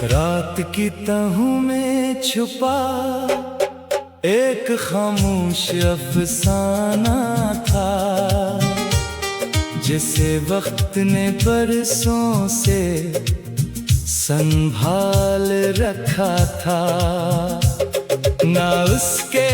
रात की तहों में छुपा एक खामोश अफसाना था, जिसे वक्त ने बरसों से संभाल रखा था। ना उसके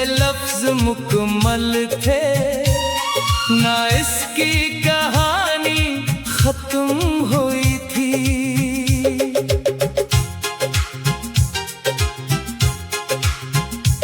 लफ्ज मुकम्मल थे, ना इसकी कहानी खत्म हुई थी।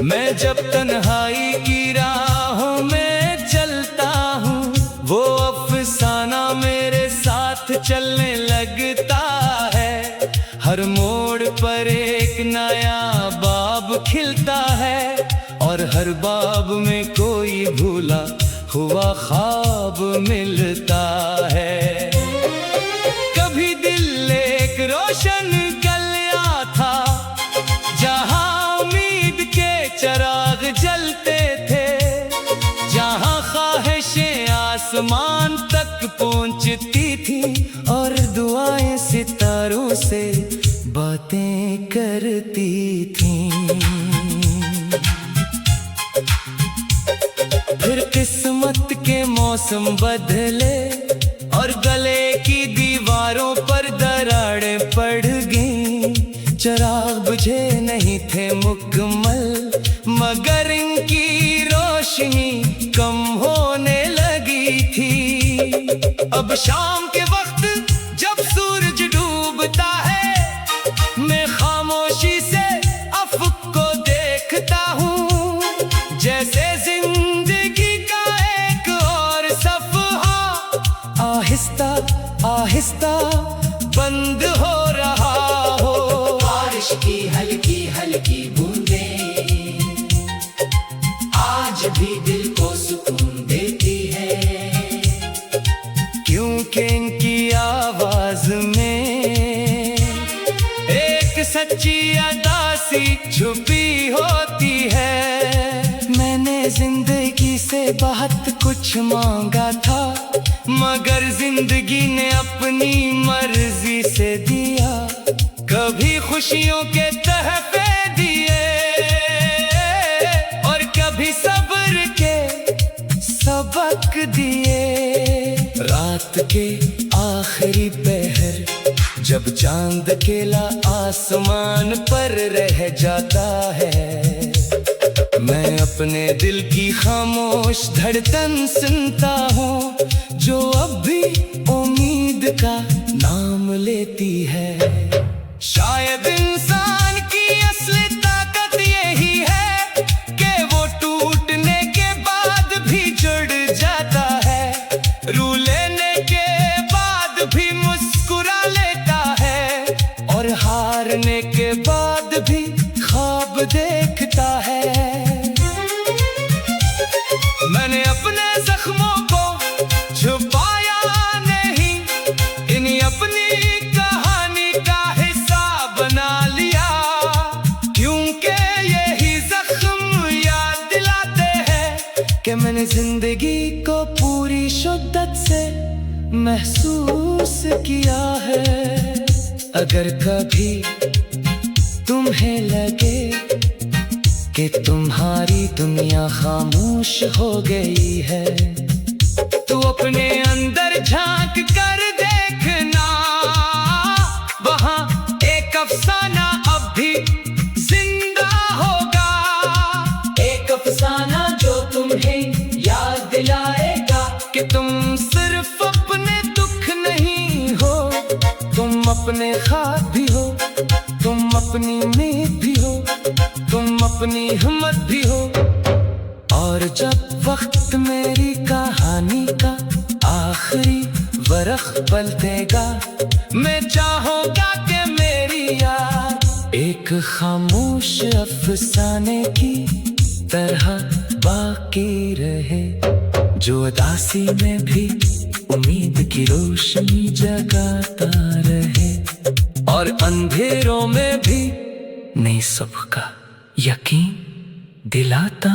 मैं जब तन्हाई की राहों में चलता हूँ, वो अफसाना मेरे साथ चलने लगता है। हर मोड़ पर एक नया बाब खिलता है, और हर बाब में कोई भूला हुआ ख्वाब मिलता है। कभी दिल एक रोशन कलियां था, जहां उम्मीद के चिराग जलते थे, जहां ख्वाहिशें आसमान तक पहुंचती थी, और दुआएं सितारों से बातें करती थीं। फिर किस्मत के मौसम बदले, और गले की दीवारों पर दरारें पड़ गईं। चिराग बुझे नहीं थे मुकम्मल, मगर इनकी रोशनी कम होने लगी थी। अब शाम के वक्त जब सूरज डूबता है, मैं खामोशी से अफक को देखता हूँ, जैसे जिंदगी का एक और सफ़हा आहिस्ता आहिस्ता बंद हो रहा हो। बारिश की हल्की हल्की बूंदें आज भी दिल को सुकून देती है, क्योंकि इनकी आवाज में एक सच्ची अदासी छुपी होती है। मैंने जिंदगी से बहुत कुछ मांगा था, मगर जिंदगी ने अपनी मर्जी से दिया। कभी खुशियों के तहफे दिए, और कभी सब्र के सबक दिए। रात के आखिरी पहर जब चांद अकेला आसमान पर रह जाता है, मैं अपने दिल की खामोश धड़कन सुनता हूँ, जो अब भी उम्मीद का नाम लेती है। शायद इंसान की असली ताकत यही है कि वो टूटने के बाद भी जुड़ जाता है, रू लेने के बाद भी मुस्कुरा लेता है, और हारने के बाद भी ख्वाब देखता है। मैंने अपने जख्मों को छुपाया नहीं, इन्हीं अपनी कहानी का हिस्सा बना लिया, क्योंकि यही जख्म याद दिलाते हैं कि मैंने जिंदगी को पूरी शिद्दत से महसूस किया है। अगर कभी तुम्हें लगे कि तुम्हारी दुनिया खामोश हो गई है, तो अपने अंदर झांक कर देखना, वहाँ एक अफसाना अब भी जिंदा होगा। एक अफसाना जो तुम्हें याद दिलाएगा कि तुम सिर्फ अपने दुख नहीं हो, तुम अपने ख्वाब भी हो, तुम अपनी उम्मीद भी हो, तुम अपनी हिम्मत भी हो। और जब वक्त मेरी कहानी का आखिरी वरख पलटेगा, मैं चाहूँगा कि मेरी याद एक खामोश अफसाने की तरह बाकी रहे, जो उदासी में भी उम्मीद की रोशनी जगाता रहे, और अंधेरों में भी नई सुबह का यकीन दिलाता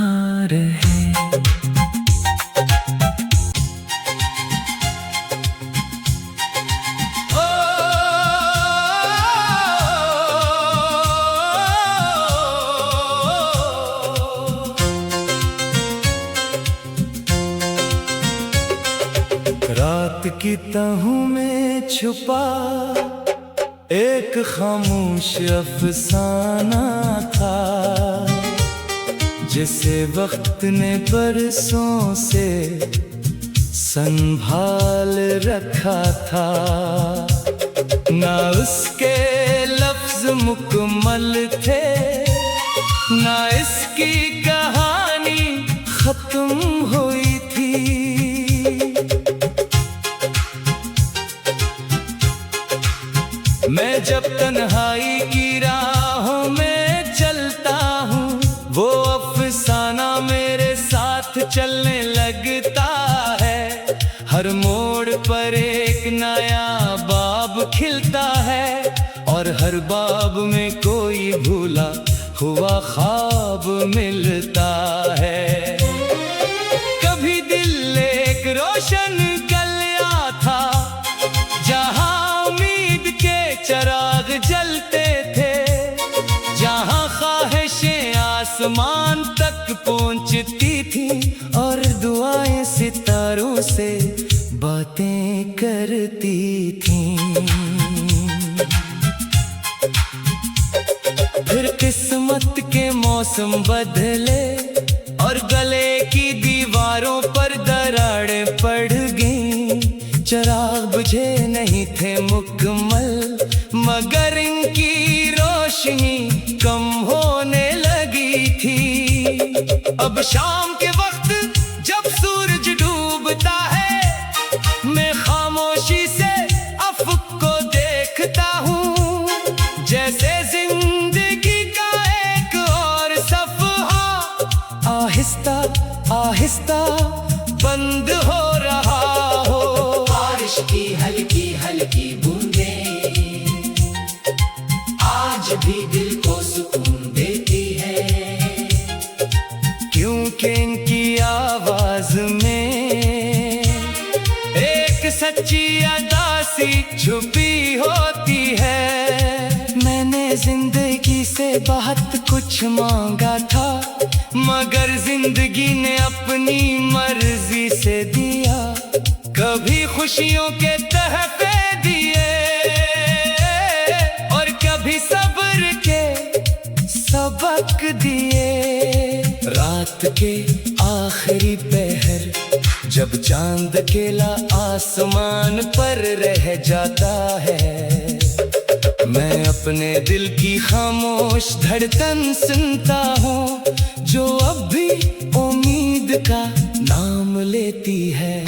रहे। की तहों में छुपा एक खामोश अफसाना था, जिसे वक्त ने बरसों से संभाल रखा था। ना उसके लफ्ज मुकम्मल थे, ना इसकी कहानी खत्म हुई थी। मैं जब तन्हाई की राहों में चलता हूँ, वो अफसाना मेरे साथ चलने लगता है। हर मोड़ पर एक नया बाब खिलता है, और हर बाब में कोई भूला हुआ ख्वाब मिलता है। कभी दिल एक रोशन कलियां था, जहां उम्मीद के चिराग जलते थे, जहां ख्वाहिशें आसमान तक पहुंचती थी, और दुआएं सितारों से बातें करती थीं। फिर किस्मत के मौसम बदले, और गले की दीवारों पर दरारें पड़ गईं। चिराग बुझे नहीं थे मुकम्मल, मगर इनकी रोशनी कम होने लगी थी। अब शाम के वक्त जब सूरज डूबता है, मैं खामोशी से अफक को देखता हूँ, जैसे जिंदगी का एक और सफ़हा आहिस्ता आहिस्ता बंद हो रहा हो। बारिश की हल्की हल्की बूंदें आज भी दिल को सुकून देती है, क्योंकि इनकी आवाज में एक सच्ची अदासी छुपी होती है। मैंने जिंदगी से बहुत कुछ मांगा था, मगर जिंदगी ने अपनी मर्जी से दिया। कभी खुशियों के तहफे दिए, और कभी सब्र के सबक दिए। रात के आखिरी पहर जब चांद अकेला आसमान पर रह जाता है, मैं अपने दिल की खामोश धड़कन सुनता हूँ, जो अब भी उम्मीद का नाम लेती है।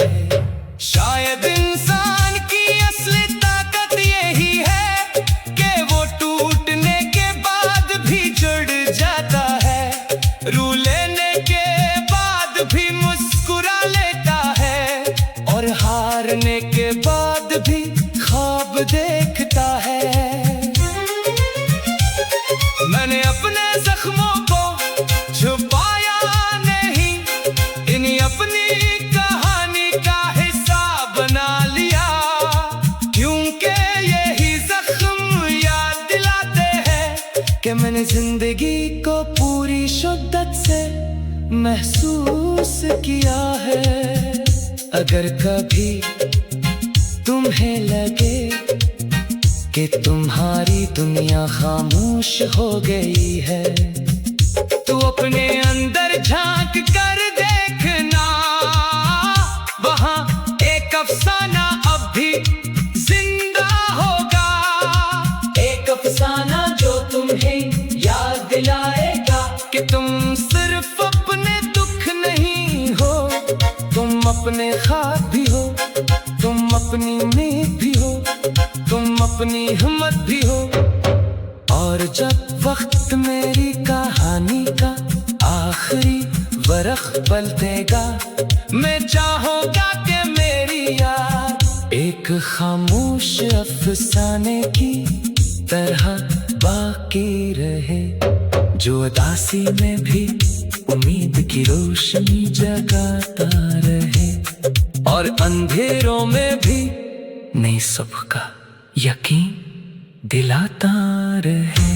शायद इंसान की असली ताकत यही है कि वो टूटने के बाद भी जुड़ जाता है, रू लेने के बाद भी मुस्कुरा लेता है, और हारने के बाद भी ख्वाब देखता है। मैंने अपने जख्मों को छुपाया नहीं, इन्हीं अपनी कहानी का हिस्सा बना लिया, क्योंकि यही जख्म याद दिलाते हैं कि मैंने जिंदगी को पूरी शिद्दत से महसूस किया है। अगर कभी तुम्हें लगे कि तुम्हारी दुनिया खामोश हो गई है, तो अपने अंदर झांक कर देखना, वहां एक अफसाना अब भी जिंदा होगा। एक अफसाना जो तुम्हें याद दिलाएगा कि तुम सिर्फ अपने दुख नहीं हो, तुम अपने ख्वाब भी हो, तुम अपनी उम्मीद भी हो, तुम अपनी हिम्मत भी हो। और जब वक्त मेरी कहानी का आखिरी बरख पलटेगा, मैं चाहूंगा कि मेरी याद एक खामोश अफसाने की तरह बाकी रहे, जो उदासी में भी उम्मीद की रोशनी जगाता रहे, और अंधेरों में भी नई सुबह का यकीन दिलाता रहे।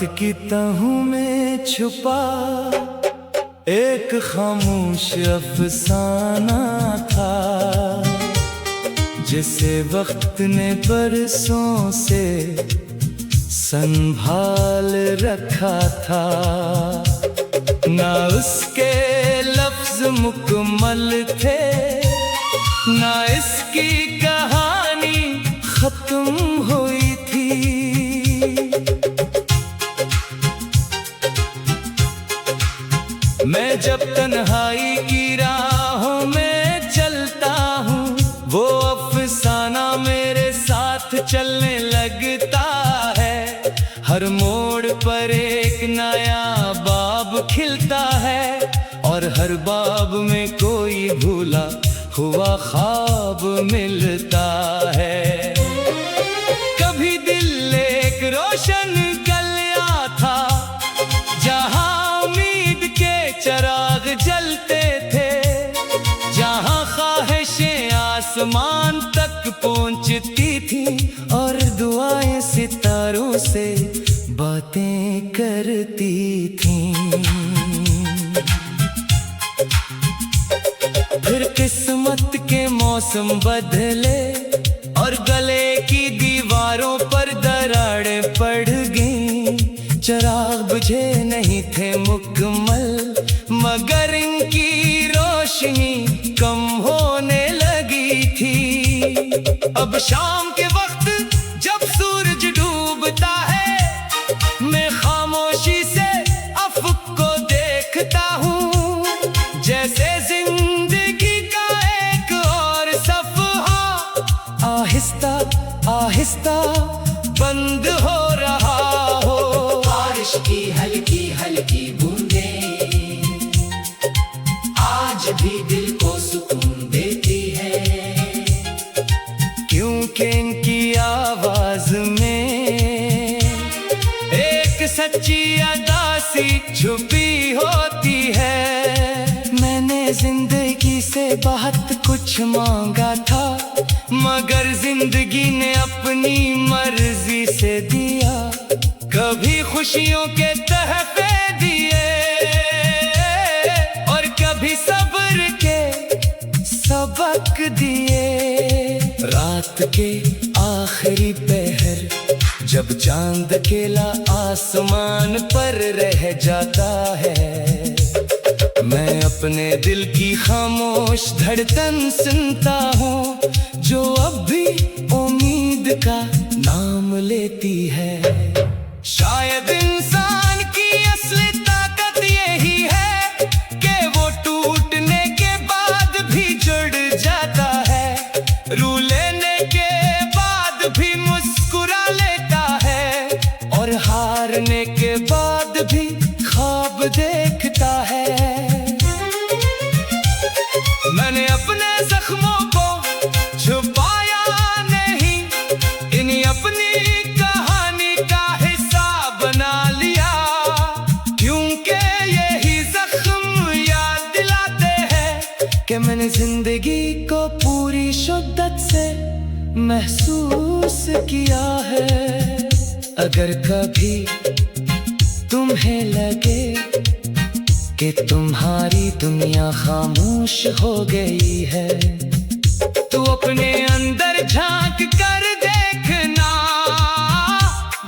की तहों में छुपा एक खामोश अफसाना था, जिसे वक्त ने बरसों से संभाल रखा था। ना उसके लफ्ज मुकम्मल थे, ना इसकी कहानी खत्म हुई थी। मैं जब तन्हाई की राहों में चलता हूँ, वो अफसाना मेरे साथ चलने लगता है। हर मोड़ पर एक नया बाब खिलता है, और हर बाब में कोई भूला हुआ ख्वाब मिलता है। कभी दिल एक रोशन गलियां था, जहां उम्मीद के चिराग जलते थे, जहां ख्वाहिशें आसमान तक पहुंचती थी, और दुआएं सितारों से बातें करती थीं। फिर किस्मत के मौसम बदले, और गले की दीवारों पर दरारें पड़ गईं। चिराग बुझे नहीं थे मुकम्मल, मगर इनकी रोशनी कम होने लगी थी। अब शाम के वक्त जब सूरज डूबता है, मैं खामोशी से अफक को देखता हूँ, जैसे जिंदगी का एक और सफ़हा आहिस्ता आहिस्ता बंद हो रहा हो। बारिश की हल्की हल्की बूंदें आज भी दिल को सुकून देती है, क्योंकि इनकी आवाज में एक सच्ची अदासी छुपी होती है। मैंने जिंदगी से बहुत कुछ मांगा था, मगर जिंदगी ने अपनी मर्जी से दिया। कभी खुशियों के तहफे दिए, और कभी सब्र के सबक दिए। रात के आखिरी पहर जब चांद अकेला आसमान पर रह जाता है, मैं अपने दिल की खामोश धड़कन सुनता हूँ, जो अब भी उम्मीद का नाम लेती है। शायद इंसान की असली ताकत यही है कि वो टूटने के बाद भी जुड़ जाता है, रू लेने के बाद भी मुस्कुरा लेता है, और हारने के बाद भी ख्वाब देखता है। मैंने अपने जख्मों को छुपाया नहीं, इन्हीं अपनी कहानी का हिस्सा बना लिया, क्योंकि यही जख्म याद दिलाते हैं कि मैंने जिंदगी को पूरी शिद्दत से महसूस किया है। अगर कभी तुम्हें लगे कि तुम्हारी दुनिया खामोश हो गई है, तो अपने अंदर झांक कर देखना,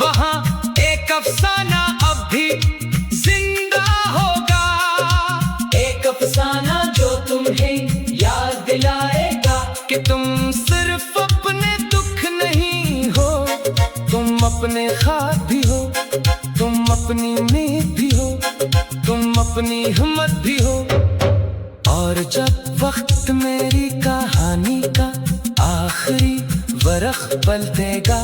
वहाँ एक अफसाना अब भी जिंदा होगा। एक अफसाना जो तुम्हें याद दिलाएगा कि तुम सिर्फ अपने दुख नहीं हो, तुम अपने ख्वाब भी हो, तुम अपनी उम्मीद भी हो, तुम अपनी हिम्मत भी हो। और जब वक्त मेरी कहानी का आखिरी वरख पलटेगा,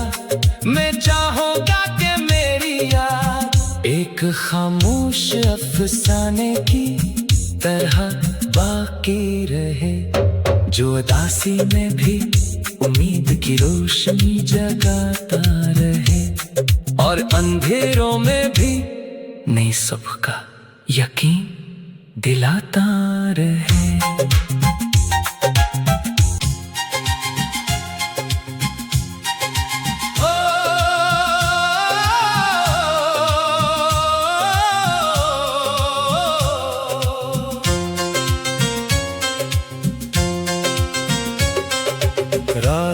मैं चाहूँगा कि मेरी याद एक खामोश अफसाने की तरह बाकी रहे, जो उदासी में भी उम्मीद की रोशनी जगाता रहे, और अंधेरों में भी नई सुबह का यकीन दिलाता रहे।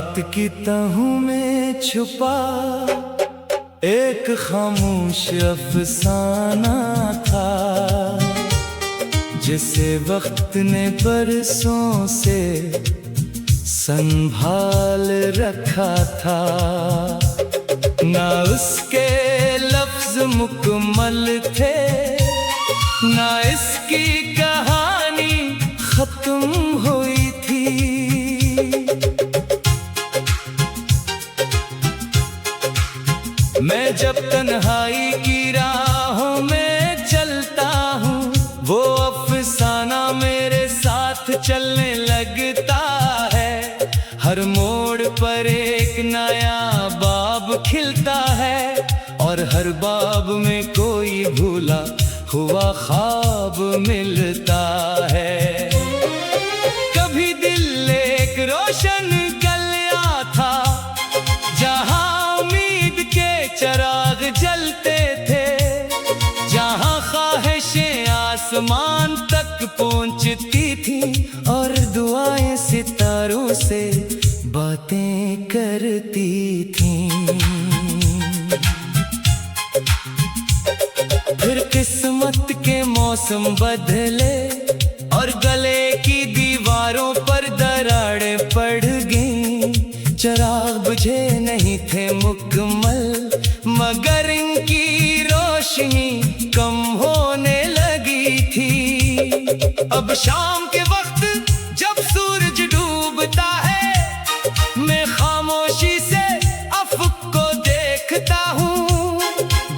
रात की तहों में छुपा एक खामोश अफसाना था, जिसे वक्त ने बरसों से संभाल रखा था। ना उसके लफ्ज मुकम्मल थे, ना इसकी कहानी खत्म हुई थी। मैं जब तन्हाई की राहों में चलता हूँ, वो अफसाना मेरे साथ चलने लगता है। हर मोड़ पर एक नया बाब खिलता है, और हर बाब में कोई भूला हुआ ख्वाब मिलता है। कभी दिल एक रोशन कलियां था, जहां उम्मीद के चिराग जलते थे, जहां ख्वाहिशें आसमान तक पहुंचती थी, और दुआएं सितारों से बातें करती थीं। फिर किस्मत के मौसम बदले, और गले की दीवारों पर दरारें पड़ गईं। चिराग बुझे नहीं थे मुकम्मल, मगर इनकी रोशनी कम होने लगी थी। अब शाम के वक्त जब सूरज डूबता है, मैं खामोशी से अफक को देखता हूँ,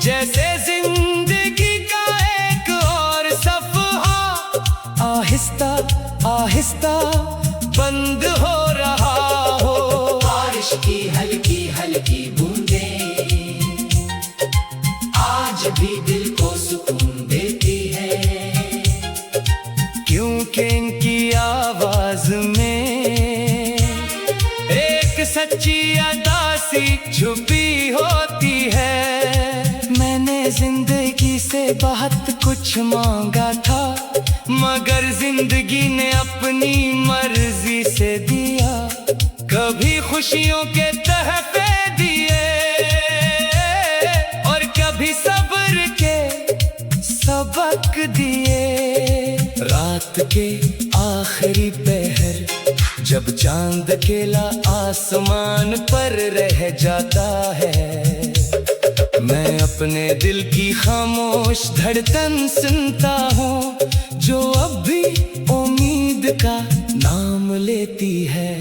जैसे जिंदगी का एक और सफ़हा आहिस्ता आहिस्ता बंद हो रहा हो। बारिश की हल्की हल्की बूंदें आज भी दिल को सुकून देती है, क्योंकि इनकी आवाज में एक सच्ची अदासी छुपी होती है। मैंने जिंदगी से बहुत कुछ मांगा था, मगर जिंदगी ने अपनी मर्जी से दिया। कभी खुशियों के तहफे दिए, और कभी सब्र के सबक दिए। रात के आखिरी पहर जब चांद अकेला आसमान पर रह जाता है, मैं अपने दिल की खामोश धड़कन सुनता हूँ, जो अब भी उम्मीद का नाम लेती है।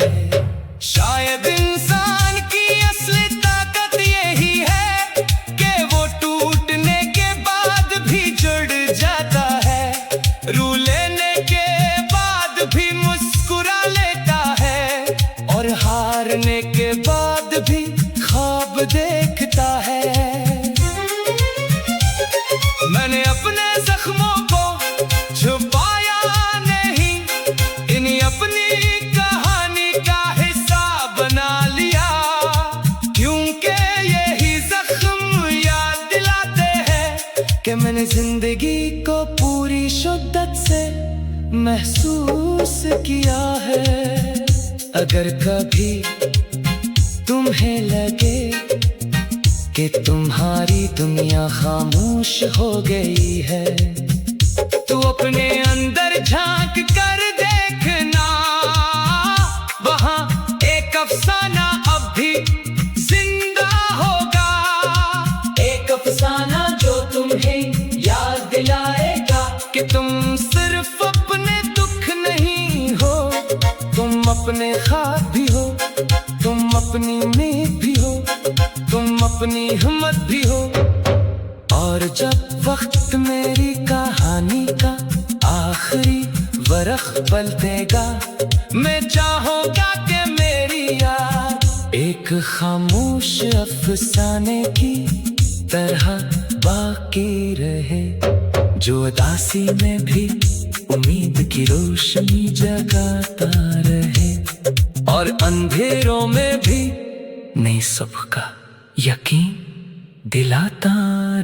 शायद इंसान की असली ताकत यही है कि वो टूटने के बाद भी जुड़ जाता है, रू लेने के बाद भी मुस्कुरा लेता है, और हारने के बाद भी ख्वाब देखता है। मैंने अपने जख्मों को छुपाया नहीं, इन्हीं अपनी कहानी का हिस्सा बना लिया, क्योंकि यही जख्म याद दिलाते हैं कि मैंने जिंदगी को पूरी शिद्दत से महसूस किया है। अगर कभी तुम्हें लगे कि तुम्हारी दुनिया खामोश हो गई है, तो अपने अंदर झांक कर देखना, वहां एक अफसाना अब भी जिंदा होगा। एक अफसाना जो तुम्हें याद दिलाएगा कि तुम सिर्फ अपने दुख नहीं हो, तुम अपने ख्वाब भी हो, तुम अपनी उम्मीद भी हो, तुम अपनी हिम्मत भी हो। और जब वक्त मेरी कहानी का आखिरी वरख पलटेगा, मैं चाहूंगा कि मेरी याद एक खामोश अफसाने की तरह बाकी रहे, जो उदासी में भी उम्मीद की रोशनी जगाता रहे, और अंधेरों में भी नई सुबह का यकीन दिलाता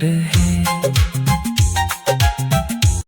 रहे।